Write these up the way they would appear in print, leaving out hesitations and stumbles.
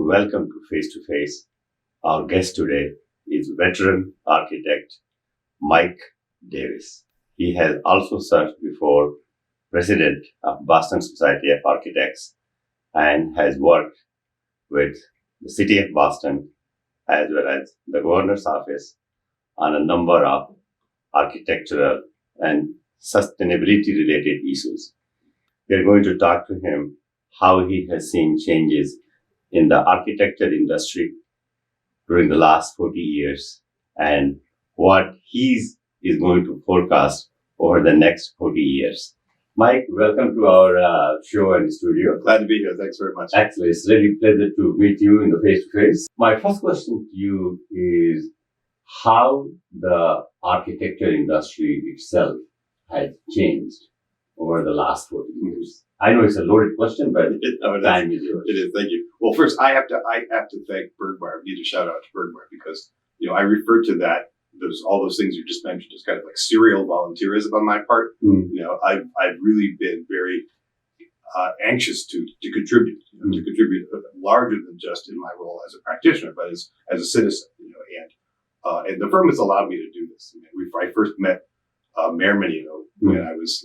Welcome to Face to Face. Our guest today is veteran architect Mike Davis. He has also served before President of Boston Society of Architects and has worked with the City of Boston as well as the Governor's Office on a number of architectural and sustainability related issues. We are going to talk to him how he has seen changes in the architecture industry during the last 40 years and what he is going to forecast over the next 40 years. Mike, welcome to our show and studio. Glad to be here. Thanks very much. Actually, it's really a pleasure to meet you in the face-to-face. My first question to you is how the architecture industry itself has changed over the last 40 years. I know it's a loaded question, but time is yours. It is. Thank you. Well, first, I have to thank Bergmeyer. I need a shout out to Bergmeyer because, I refer to that, all those things you just mentioned as kind of like serial volunteerism on my part. I've really been very anxious to contribute, to contribute larger than just in my role as a practitioner, but as a citizen, and the firm has allowed me to do this. I first met Mayor Menino when I was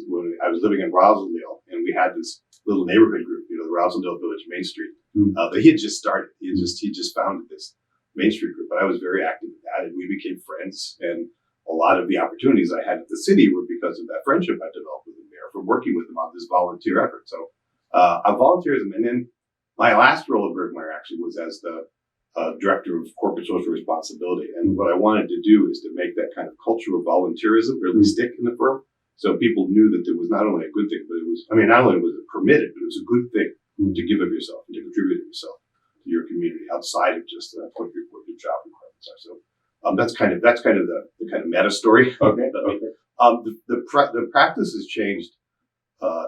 living in Roslindale, and we had this little neighborhood group, the Roslindale Village Main Street, that he had just started. He just founded this Main Street group, but I was very active in that, and we became friends. And a lot of the opportunities I had at the city were because of that friendship I developed with the mayor from working with him on this volunteer effort. So, volunteerism, and then my last role at Bergmeyer actually was as the director of corporate social responsibility. And what I wanted to do is to make that kind of culture of volunteerism really stick in the firm. So people knew that there was not only a good thing, but not only was it permitted, but it was a good thing to give of yourself and to contribute of yourself to your community outside of just what your job requirements are. So that's kind of the kind of meta story. Okay. The practice has changed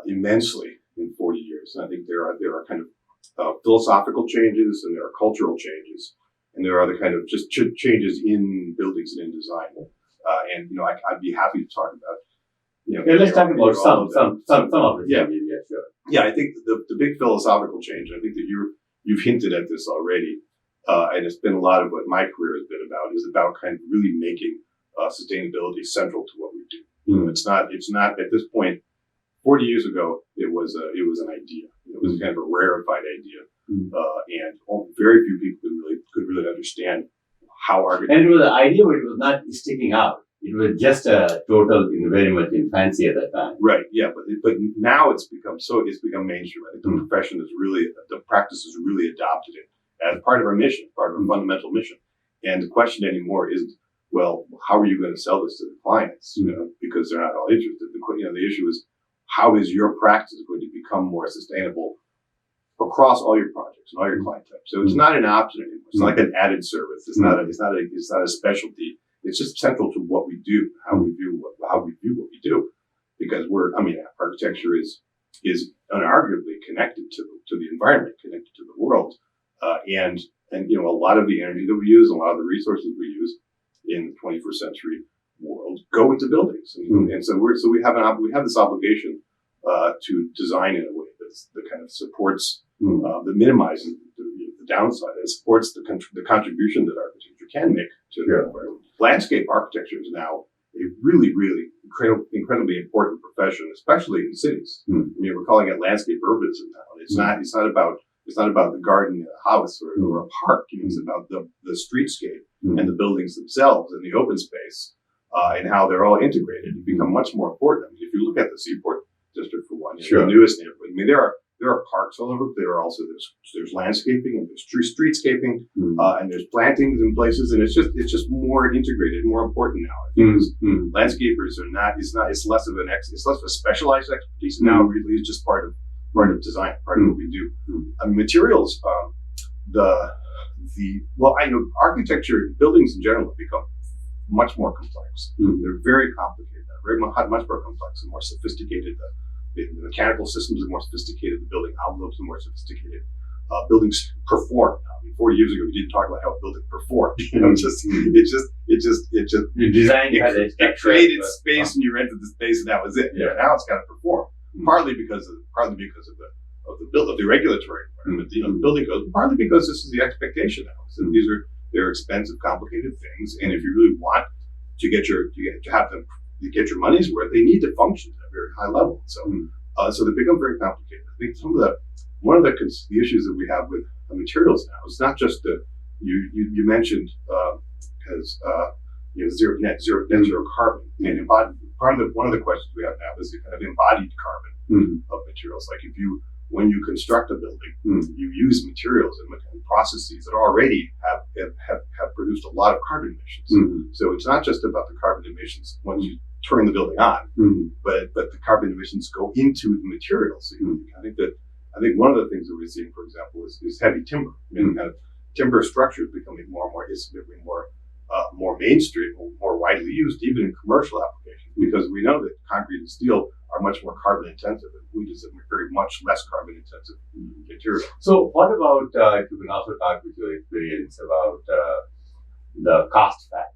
immensely in 40 years. And I think there are kind of philosophical changes, and there are cultural changes, and there are the kind of just changes in buildings and in design. I'd be happy to talk about. Let's talk about some of the changes. Yeah, sure. Yeah, I think the big philosophical change, and I think that you've hinted at this already, and it's been a lot of what my career has been about, is about kind of really making sustainability central to what we do. It's not at this point. 40 years ago, it was an idea. It was kind of a rarefied idea, and very few people could really understand how architecture. And it was an idea, but it was not sticking out. It was just a total, very much in fancy at that time. Right. Yeah, but now it's become mainstream. I think the profession the practice has really adopted it as part of our mission, part of our fundamental mission. And the question anymore is, well, how are you going to sell this to the clients? Because they're not all interested. The issue is, how is your practice going to become more sustainable across all your projects and all your client types? So it's not an option anymore. It's not like an added service. It's not a specialty. It's just central to what we do, how we view what we do, because architecture is unarguably connected to the environment, connected to the world, and a lot of the energy that we use, a lot of the resources we use in the 21st century world go with the buildings, and so we have this obligation to design in a way that kind of supports, that minimizes the downside and supports the contribution that architecture can make to the environment. Landscape architecture is now a really, really incredibly important profession, especially in cities. We're calling it landscape urbanism now. It's not about the garden in a house or a park. It's about the streetscape and the buildings themselves and the open space, and how they're all integrated and become much more important. If you look at the Seaport District, for one, the newest neighborhood, there are parks all over. There's landscaping, and there's streetscaping, and there's plantings in places, and it's just more integrated, more important now. I think landscapers are not. It's less of a specialized expertise, and now really it's just part of design, part of what we do. Materials, architecture, buildings in general have become much more complex. They're very complicated, much more complex and more sophisticated. The mechanical systems are more sophisticated. The building envelopes are more sophisticated. Buildings perform. 40 years ago, we didn't talk about how a building performed. It created space, and you rented the space, and that was it. Now it's got to perform. Partly because of the regulatory environment, the building code, partly because this is the expectation now. So they're expensive, complicated things, and if you really want to get your money's worth, they need to function at a very high level. So so they become very complicated. I think one of the issues that we have with the materials now is not just you mentioned as net zero carbon, and one of the questions we have now is the kind of embodied carbon of materials. Like when you construct a building, you use materials and processes that already have produced a lot of carbon emissions. So it's not just about the carbon emissions once you turn the building on, but the carbon emissions go into the materials. So, I think one of the things that we're seeing, for example, is heavy timber. Kind of timber structures becoming more mainstream, more widely used, even in commercial applications, because we know that concrete and steel are much more carbon intensive, and wood is a very much less carbon intensive material. So what about, if you can also talk with your experience about the cost factor?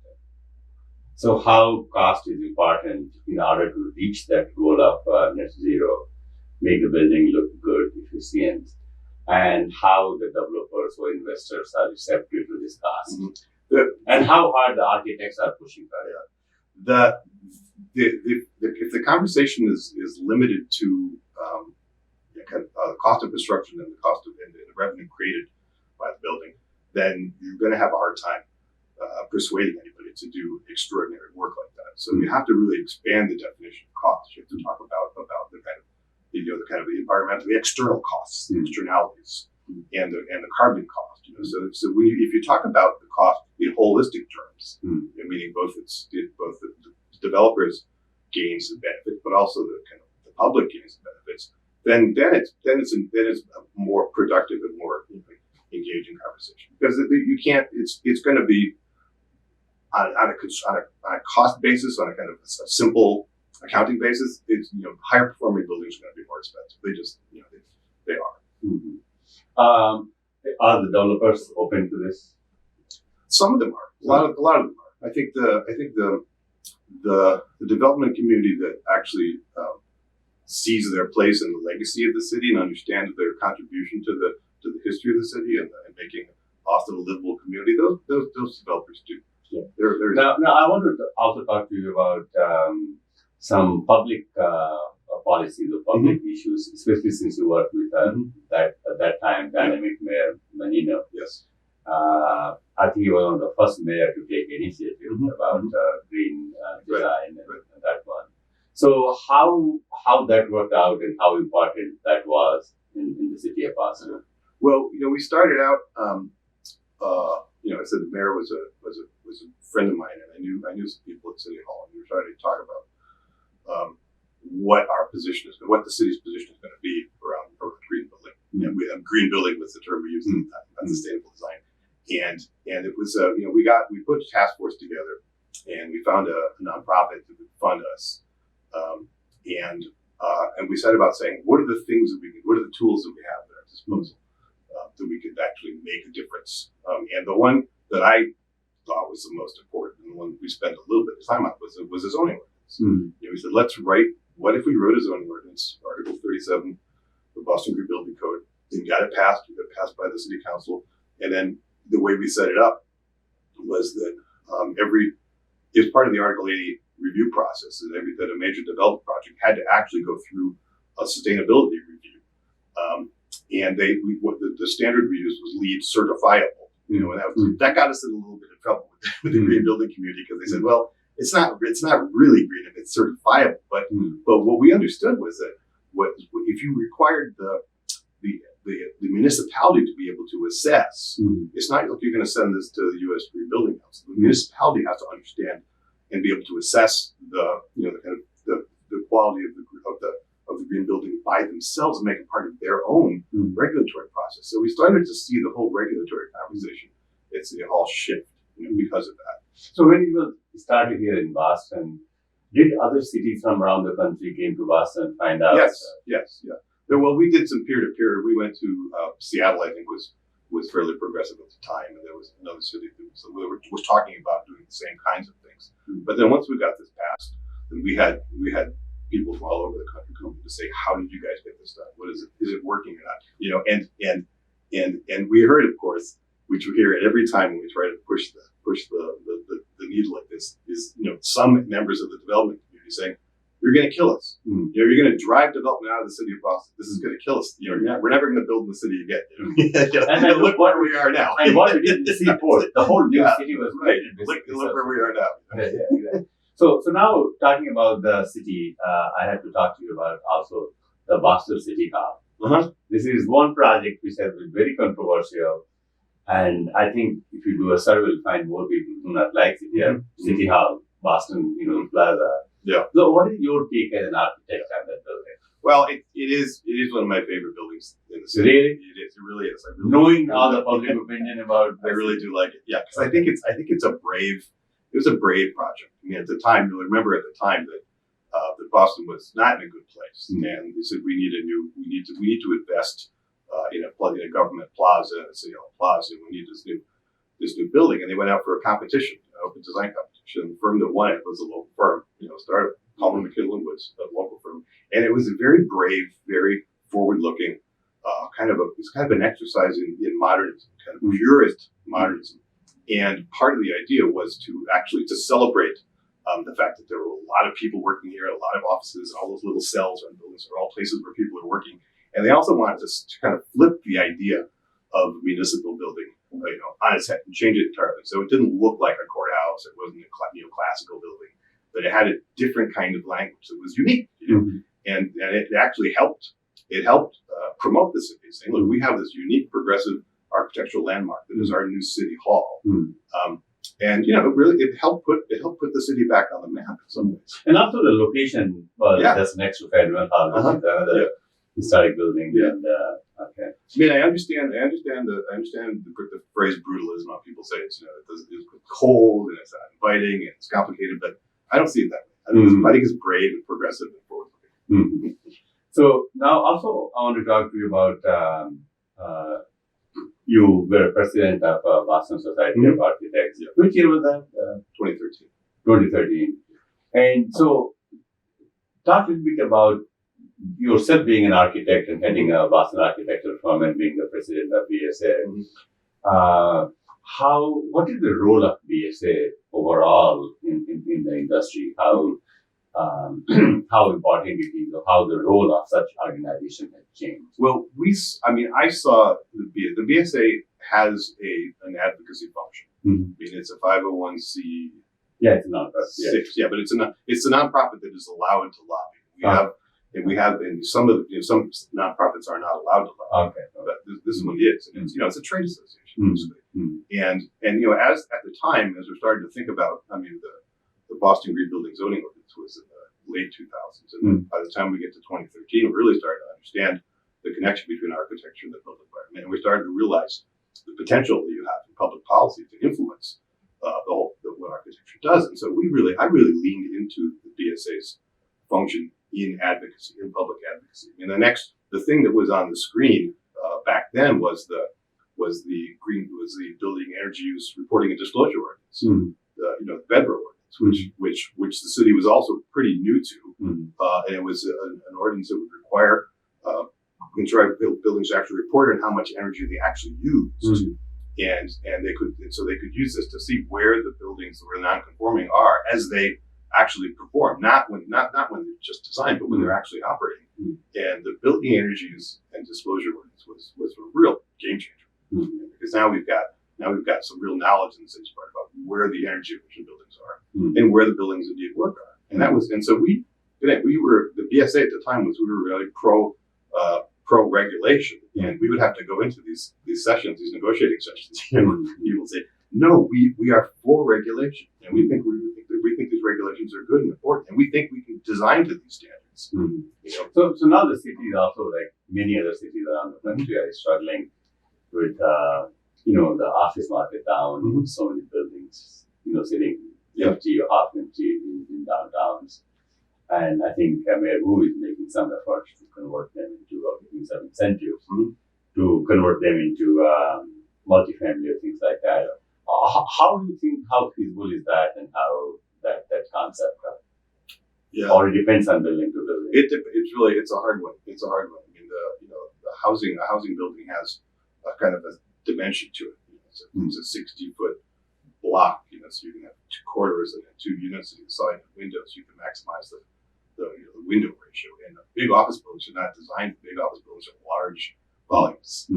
So how cost is important in order to reach that goal of net zero, make the building look good, efficient, and how the developers or investors are receptive to this cost, and how hard the architects are pushing for it. If the conversation is limited to the cost of construction and the cost of and the revenue created by the building, then you're going to have a hard time persuading anybody to do extraordinary work like that. So you have to really expand the definition of cost. You have to talk about the kind of the environmental, the external costs, the externalities, and the carbon cost. So if you talk about the cost in holistic terms, meaning both the developers gains and benefits, but also the kind of the public gains and benefits, then it's a more productive and more engaging conversation, because you can't. It's going to be on a cost basis, on a kind of a simple accounting basis. It's higher performing buildings are going to be more expensive. They just they are. Are the developers open to this? Some of them are. A lot of them are. I think the development community that actually sees their place in the legacy of the city and understands their contribution to the history of the city and making Austin a livable community, those developers do. Yeah. Now, I wanted to also talk to you about some public policies or public issues, especially since you worked with at that time dynamic mayor Menino. Yes. I think he was one of the first mayor to take initiative about green design and that one. So how that worked out and how important that was in the city of Austin? Well, we started out. I said the mayor was a friend of mine, and I knew some people at City Hall, and we were trying to talk about what our position is, what the city's position is going to be around green building. Green building was the term we used at the time, about sustainable design, and it was we put a task force together, and we found a nonprofit that would fund us, and we set about saying, what are the things that what are the tools that we have at our disposal that we could actually make a difference. And the one that I thought was the most important, and the one we spent a little bit of time on, was a zoning ordinance. We said, let's write. What if we wrote a zoning ordinance, Article 37, the Boston Green Building Code, and got it passed? We got it passed by the city council, and then the way we set it up was that it was part of the Article 80 review process, and that a major development project had to actually go through a sustainability review. And the standard we used was LEED certifiable. And that got us in a little bit of trouble with the green building community, because they said, well, it's not really green if it's certifiable. But what we understood was that if you required the municipality to be able to assess, it's not like you're going to send this to the U.S. Green Building Council. The municipality has to understand and be able to assess the quality of the green building by themselves and make it part of their own regulatory process. So we started to see the whole regulatory conversation at City Hall shift because of that. So when you started here in Boston, did other cities from around the country came to Boston and find out? Yes. Well, we did some peer-to-peer. We went to Seattle, I think was fairly progressive at the time, and there was another city that was talking about doing the same kinds of things. But then once we got this passed, then we had people from all over the country come to say, how did you guys get this done? What is it? Is it working or not? And we heard, of course, which we hear at every time when we try to push the needle like this, is some members of the development community saying, you're going to kill us. You're going to drive development out of the city of Boston. This is going to kill us. We're never going to build in the city again. And look where we are now. And what we did in the seaport, the whole new city was right. Look where we are now. Exactly. So now talking about the city, I have to talk to you about also the Boston City Hall. This is one project which has been very controversial. And I think if you do a survey, you'll find more people do not like City Hall, Boston, Plaza. Yeah. So what is your take as an architect on that building? Well, it is one of my favorite buildings in the city. Really? It really is. Knowing all the public opinion about I really do like it. Yeah, because I think it's it was a brave project. I mean, at the time, you'll remember at the time that Boston was not in a good place, and they said we need to invest in a government plaza, a city hall plaza, and we need this new building. And they went out for a competition, an open design competition. And the firm that won it was a local firm, started Coleman McKinley Woods, a local firm, and it was a very brave, very forward-looking it's kind of an exercise in modernism, kind of purist modernism. And part of the idea was to celebrate the fact that there were a lot of people working here, a lot of offices, all those little cells and buildings are all places where people are working. And they also wanted to kind of flip the idea of municipal building, on its head and change it entirely. So it didn't look like a courthouse. It wasn't a neoclassical building, but it had a different kind of language that was unique. And it actually helped. It helped promote the city, saying, "Look, we have this unique, progressive architectural landmark that is our new city hall." And it helped put the city back on the map in some ways. And also the location was just next to Federal Hall, which is another historic building. Yeah. And, okay. I mean, I understand the phrase brutalism. How people say it's cold and it's not inviting and it's complicated, but I don't see it that way. I think it's brave and progressive and forward-looking. So now also I want to talk to you about you were president of Boston Society of Architects. Yeah. Which year was that? 2013. 2013. And so talk a little bit about yourself being an architect and heading a Boston architectural firm and being the president of BSA. What is the role of BSA overall in the industry? How important it is, or how the role of such organization has changed? Well, I saw the BSA has an advocacy function. I mean, it's a 501c. Yeah, it's a nonprofit. Yeah, but it's a nonprofit that is allowed to lobby. And some nonprofits are not allowed to lobby. Okay. But this one is. And it's a trade association, basically. And as at the time, as we're starting to think about, the Boston Green Building Zoning Ordinance was in the late 2000s. And by the time we get to 2013, we really started to understand the connection between architecture and the built environment. And we started to realize the potential that you have in public policy to influence what architecture does. And so I really leaned into the BSA's function in advocacy, in public advocacy. I mean, the thing that was on the screen back then was the Building Energy Use Reporting and Disclosure Ordinance, the Bedrow Ordinance. Which the city was also pretty new to, and it was an ordinance that would require buildings to actually report on how much energy they actually used, and they could use this to see where the buildings that were non-conforming are as they actually perform, not when they're just designed, but when they're actually operating. And the Building Energy Use and Disclosure Ordinance was a real game changer, because now we've got some real knowledge in the city's part about where the energy efficient buildings are and where the buildings indeed work are. And so we were, the BSA at the time we were really pro regulation, and we would have to go into these sessions, these negotiating sessions, and people say, no, we are for regulation, and we think these regulations are good and important, and we think we can design to these standards. So now the city is also, like many other cities around the country, are struggling with the office market down, so many buildings, sitting empty or half empty in downtowns. And I think Mayor Wu is making some efforts to convert them into, giving some incentives to convert them into multifamily or things like that. How do you think, how feasible is that, and how that concept? Yeah. or it depends on building to building? It's a hard one. It's a hard one. I mean, the housing building has a kind of a dimension to it. It's a 60-foot block. So you can have 2 corridors and then 2 units inside the windows. You can maximize the window ratio. And big office buildings are not designed. Big office buildings are large volumes.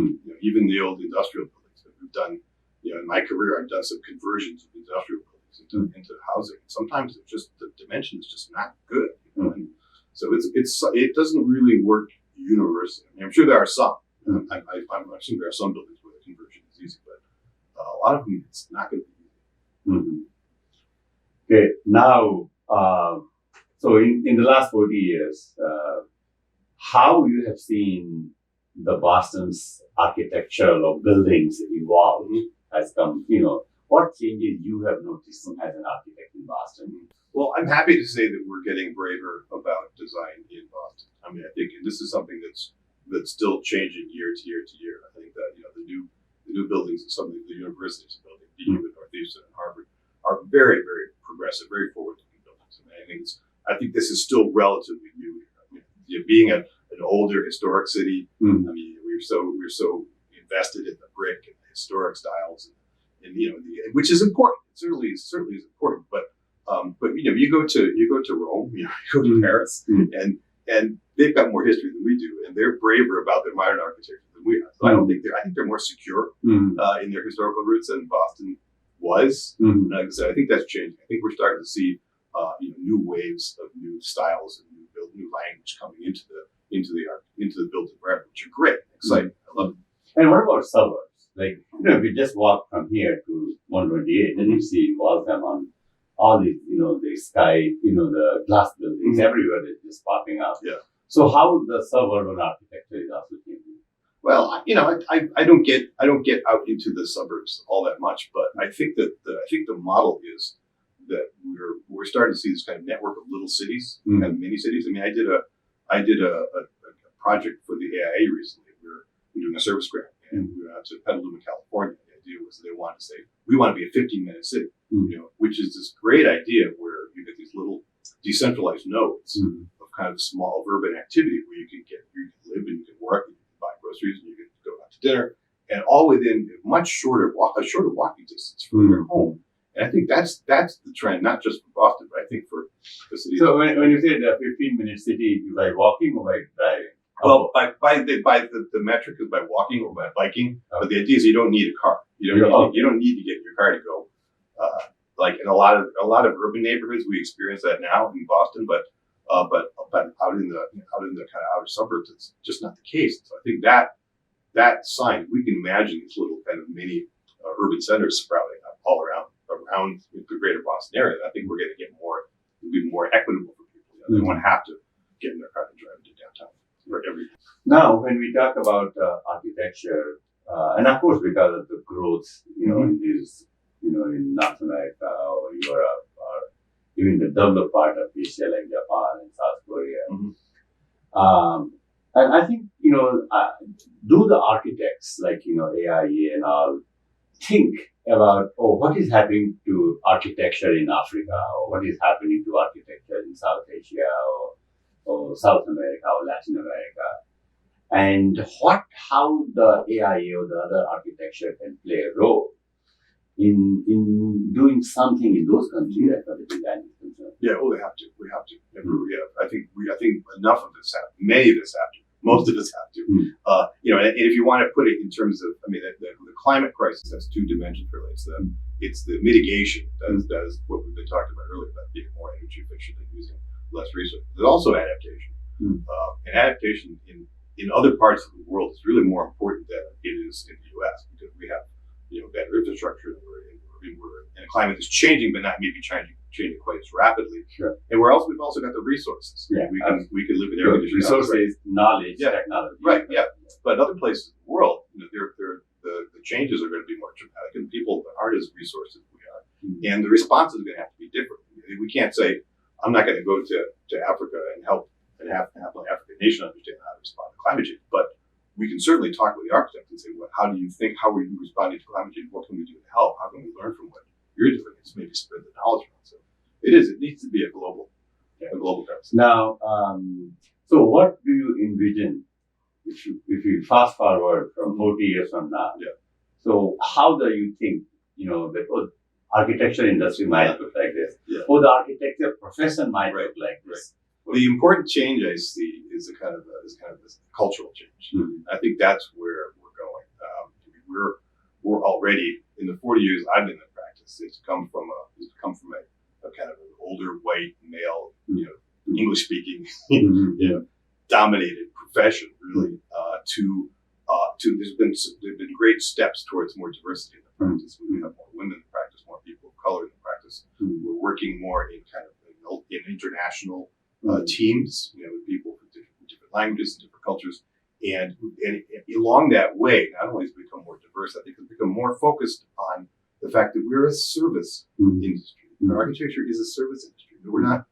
Even the old industrial buildings that we've done. In my career, I've done some conversions of industrial buildings into housing. Sometimes the dimension is just not good. And so it doesn't really work universally. I mean, I'm sure there are some. I'm assuming there are some buildings where the conversion is easy, but a lot of them it's not going to be easy. Okay, now, so in the last 40 years, how you have seen the Boston's architectural of buildings evolve has come, what changes you have noticed as an architect in Boston? Well, I'm happy to say that we're getting braver about design in Boston. I mean, I think this is something that's still changing year to year to year. I think that the new buildings and some of the universities are building, DU and Northeastern and Harvard, are very, very progressive, very forward-looking buildings. And I think this is still relatively new here. I mean, being an older historic city, I mean, we're so invested in the brick and the historic styles, and which is important. It certainly is important, but you go to Rome, you go to Paris, and they've got more history than we do, and they're braver about their modern architecture than we are. So I think they're more secure in their historical roots than Boston was. So I think that's changing. I think we're starting to see new waves of new styles and new language coming into the built environment, which are great, exciting. I love it. And what about suburbs? Like, if you just walk from here to 128, and you see Waltham on all these, the sky, the glass buildings everywhere that's just popping up. Yeah. So how the suburban architecture is also changing? Well, I don't get out into the suburbs all that much, but I think that the model is that we're starting to see this kind of network of little cities, kind of mini cities. I mean, I did a project for the AIA recently. We're doing a service grant, and we went out to Petaluma, California. The idea was they wanted to say, we want to be a 15-minute city, which is this great idea where you get these little decentralized nodes of kind of small urban activity where you can live and you can work, and you can buy groceries, and you can go out to dinner, and all within a shorter walking distance from your home. And I think that's the trend, not just for Boston, but I think for the city. So when you say the 15-minute city, by walking or by driving? Well, by the metric is by walking or by biking, but the idea is you don't need a car. You don't need to get in your car to go. Like in a lot of urban neighborhoods, we experience that now in Boston, but out in the kind of outer suburbs, it's just not the case. So I think that sign, we can imagine these little kind of mini urban centers sprouting up all around the greater Boston area. And I think we're going to get more. It'll be more equitable for people. They won't have to get in their car and drive to downtown for everything. Now, when we talk about architecture, and of course because of the growth, in these, in North America or Europe or even the developed part of Asia like Japan and South Korea, and I think do the architects like AIA and all think about what is happening to architecture in Africa, or what is happening to architecture in South Asia or South America or Latin America, and how the AIA or the other architecture can play a role in doing something in those countries as far as design is concerned. Yeah, well, they have to. We have to. I think enough of us have. Many of us have to. Most of us have to. And if you want to put it in terms of, I mean, the climate crisis has 2 dimensions really. It's the mitigation. That is what we've been talking about earlier, about being more energy efficient and using less resources. There's also adaptation. And adaptation in other parts of the world is really more important than it is in the U.S. because we have better infrastructure, and we're in a climate that's changing, but not maybe changing quite as rapidly. Sure. And we've also got the resources. Yeah, we can live in air conditioning. Resources, knowledge, technology. Right. Yeah. But in other places in the world, the changes are going to be more dramatic, and people aren't as resourced as we are, and the response is going to have to be different. We can't say I'm not going to go to Africa and help and have my African nation understand how to respond to climate change, but we can certainly talk with the architect and say, well, how do you think, how are you responding to climate change? What can we do to help? How can we learn from what you're doing? It's maybe spread the knowledge around. So it needs to be a global a global premise. Now, so what do you envision if you fast forward from 40 years from now? Yeah. So how do you think, the architecture industry might look like this? Yeah. Or the architecture profession might Right, look like this? The important change I see is this cultural change. Mm-hmm. I think that's where we're going. We're already in the 40 years I've been in practice. It's come from a kind of an older white male, English speaking, dominated profession really to there've been great steps towards more diversity in the practice. We have more women in the practice, more people of color in the practice. We're working more in in international teams, with people from different languages and different cultures. And along that way, not only has it become more diverse, I think it's become more focused on the fact that we're a service industry. Architecture is a service industry. We're not.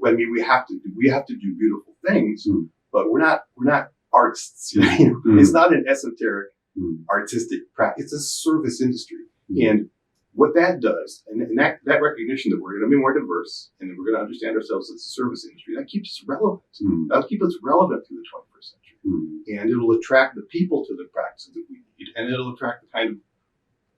I mean, we have to do beautiful things, but we're not artists. It's not an esoteric artistic practice. It's a service industry, and what that does, and that recognition that we're going to be more diverse and that we're going to understand ourselves as a service industry, that keeps us relevant. That'll keep us relevant through the 21st century. And it'll attract the people to the practices that we need, and it'll attract the kind of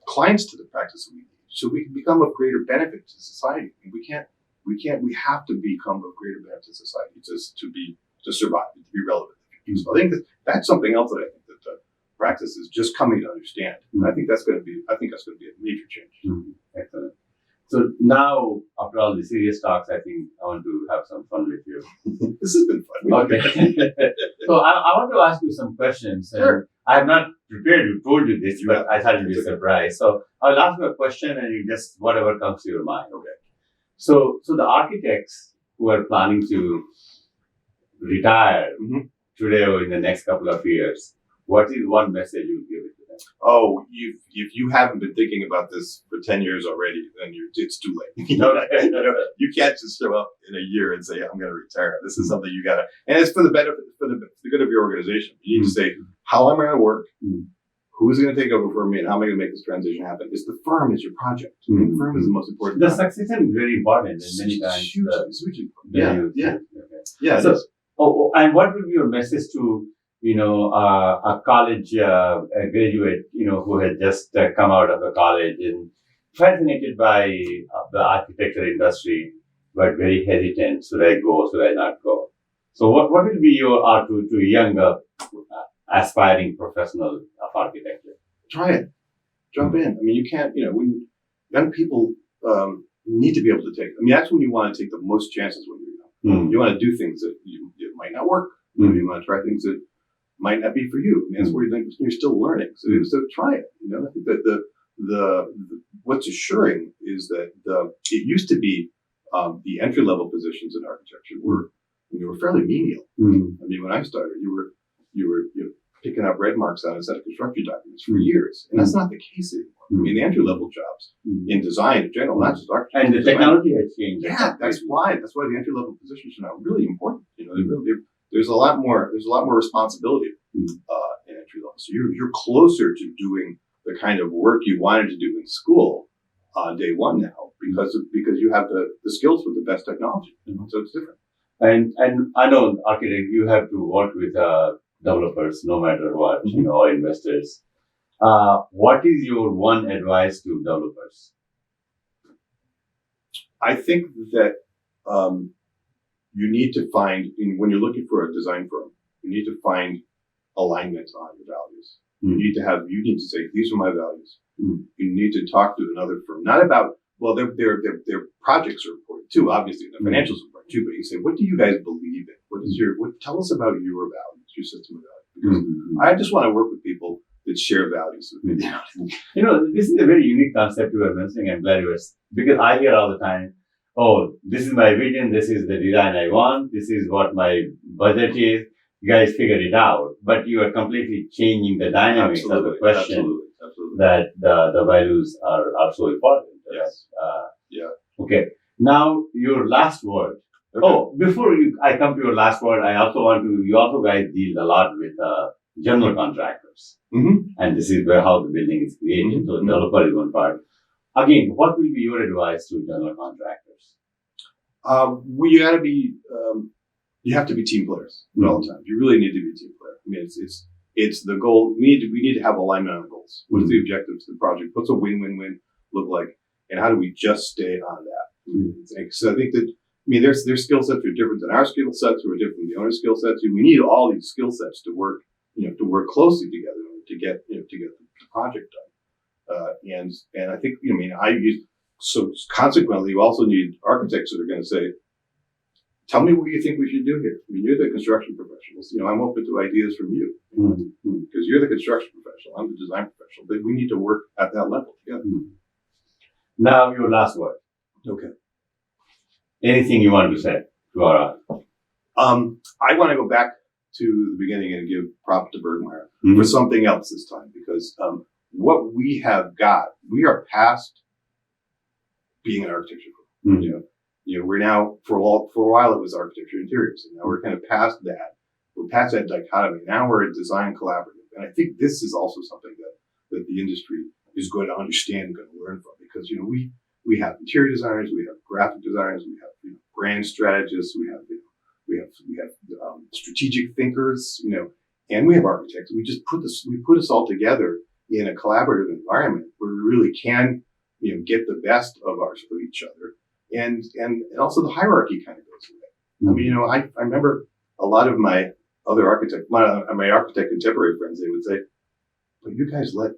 clients to the practice that we need. So we can become of greater benefit to society. And we have to become of greater benefit to society to survive, to be relevant. So I think that's something else that I think that the practice is just coming to understand. And I think that's going to be a major change. Excellent. So now, after all the serious talks, I think I want to have some fun with you. This has been fun. Okay. So I want to ask you some questions. Sure. I have not prepared you, told you this, but I thought it would be a surprise. So I'll ask you a question and you just, whatever comes to your mind. Okay. So the architects who are planning to retire today or in the next couple of years, what is one message you give it to them? Oh, if you haven't been thinking about this for 10 years already, then it's too late. You can't just show up in a year and say, I'm going to retire. This is something you got to, and it's for the benefit, for the good of your organization. You need to say, how am I going to work? Who's going to take over for me? And how am I going to make this transition happen? It's the firm is your project. The firm is the most important. The succession is very important and many times. It's hugely important. Yeah. So, and what would be your message to a college graduate, who had just come out of the college and fascinated by the architecture industry, but very hesitant. Should I go? Should I not go? So what will be your to a younger aspiring professional of architecture? Try it. Jump in. I mean, you can't, when young people need to be able to take, that's when you want to take the most chances when you're young. You want to do things that it might not work. You want to try things that might not be for you. And that's where you're still learning. So try it. I think that the what's assuring is that it used to be the entry level positions in architecture were fairly menial. When I started, you were picking up red marks on a set of construction documents for years, and that's not the case anymore. The entry level jobs in design in general, not just architecture, and the technology has changed. Yeah, that's why the entry level positions are now really important. There's a lot more responsibility in entry level. So you're closer to doing the kind of work you wanted to do in school on day one now because you have the skills with the best technology. So it's different. And I know architect, you have to work with developers no matter what, or investors. What is your one advice to developers? I think that you need to find, when you're looking for a design firm, you need to find alignment on your values. You need to say, these are my values. You need to talk to another firm, not about, well, their projects are important too, obviously, the financials are important too, but you say, what do you guys believe in? Tell us about your values, your system of values. Because I just want to work with people that share values with me. This is a very unique concept you were mentioning. I'm glad you were, because I hear all the time, oh, this is my vision, this is the design I want, this is what my budget is. You guys figured it out, but you are completely changing the dynamics of the question. Absolutely. That the values are so important. Yes. Okay. Now your last word. Okay. Oh, before I come to your last word, you also guys deal a lot with general contractors. And this is how the building is created. So the developer is one part. Again, what will be your advice to general contractors? You got to be. You have to be team players at all times. You really need to be a team player. I mean, it's the goal. We need to have alignment on goals. What is the objectives of the project? What's a win-win-win look like? And how do we just stay on that? So I think that, I mean, their skill sets are different than our skill sets, or different than the owner's skill sets. We need all these skill sets to work, to work closely together to get the project done. And I think, so consequently, you also need architects that are going to say, tell me what you think we should do here. I mean, you're the construction professionals. I'm open to ideas from you because you're the construction professional. I'm the design professional. But we need to work at that level together. Now, your last word. Okay. Anything you want to say to our I want to go back to the beginning and give props to Bergmeyer for something else this time, because what we have got, we are past being an architecture firm. We're now, for a while it was architecture interiors, and now we're kind of past that. We're past that dichotomy. Now we're a design collaborative. And I think this is also something that the industry is going to understand and going to learn from, because, we have interior designers, we have graphic designers, we have brand strategists, we have strategic thinkers, and we have architects. We just put us all together in a collaborative environment where we really can, get the best of each other. And also the hierarchy kind of goes away. I mean, I remember a lot of my other my architect contemporary friends, they would say, "But you guys let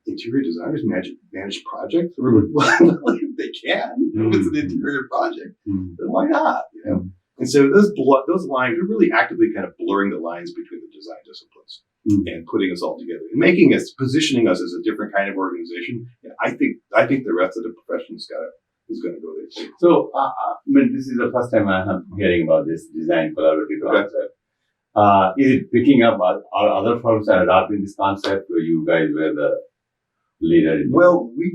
interior designers manage projects?" Or, well, if they can, if it's an interior project, then why not? And so those lines are really actively kind of blurring the lines between the design disciplines and putting us all together and positioning us as a different kind of organization. And I think the rest of the profession is going to go there too. So, this is the first time I'm hearing about this design collaborative concept. Is it picking up? Are other firms are adopting this concept, or you guys were the leader? Well, we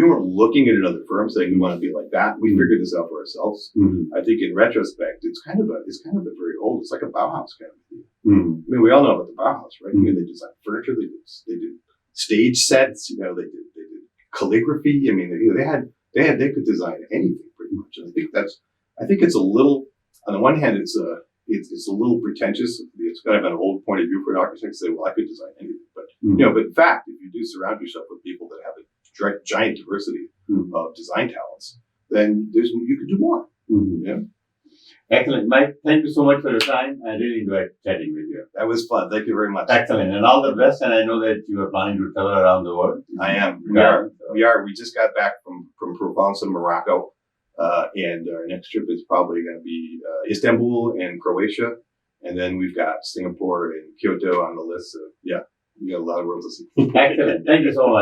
weren't looking at another firm saying we want to be like that. We figured this out for ourselves. I think in retrospect, it's kind of a very old, it's like a Bauhaus kind of thing. I mean, we all know about the Bauhaus, right? I mean, they design furniture, they did stage sets, they did calligraphy. I mean, they could design anything pretty much. And I think it's a little, on the one hand, it's a little pretentious. It's kind of an old point of view for an architect to say, well, I could design anything. But, but in fact, if you do surround yourself with people that have a giant diversity of design talents, then you can do more. Excellent. Mike, thank you so much for your time. I really enjoyed chatting with you. That was fun. Thank you very much. Excellent. And all the best. And I know that you are planning to travel around the world. I am. We are. We just got back from Provence and Morocco. And our next trip is probably going to be Istanbul and Croatia. And then we've got Singapore and Kyoto on the list. So, we got a lot of world to see. Excellent. Thank you so much.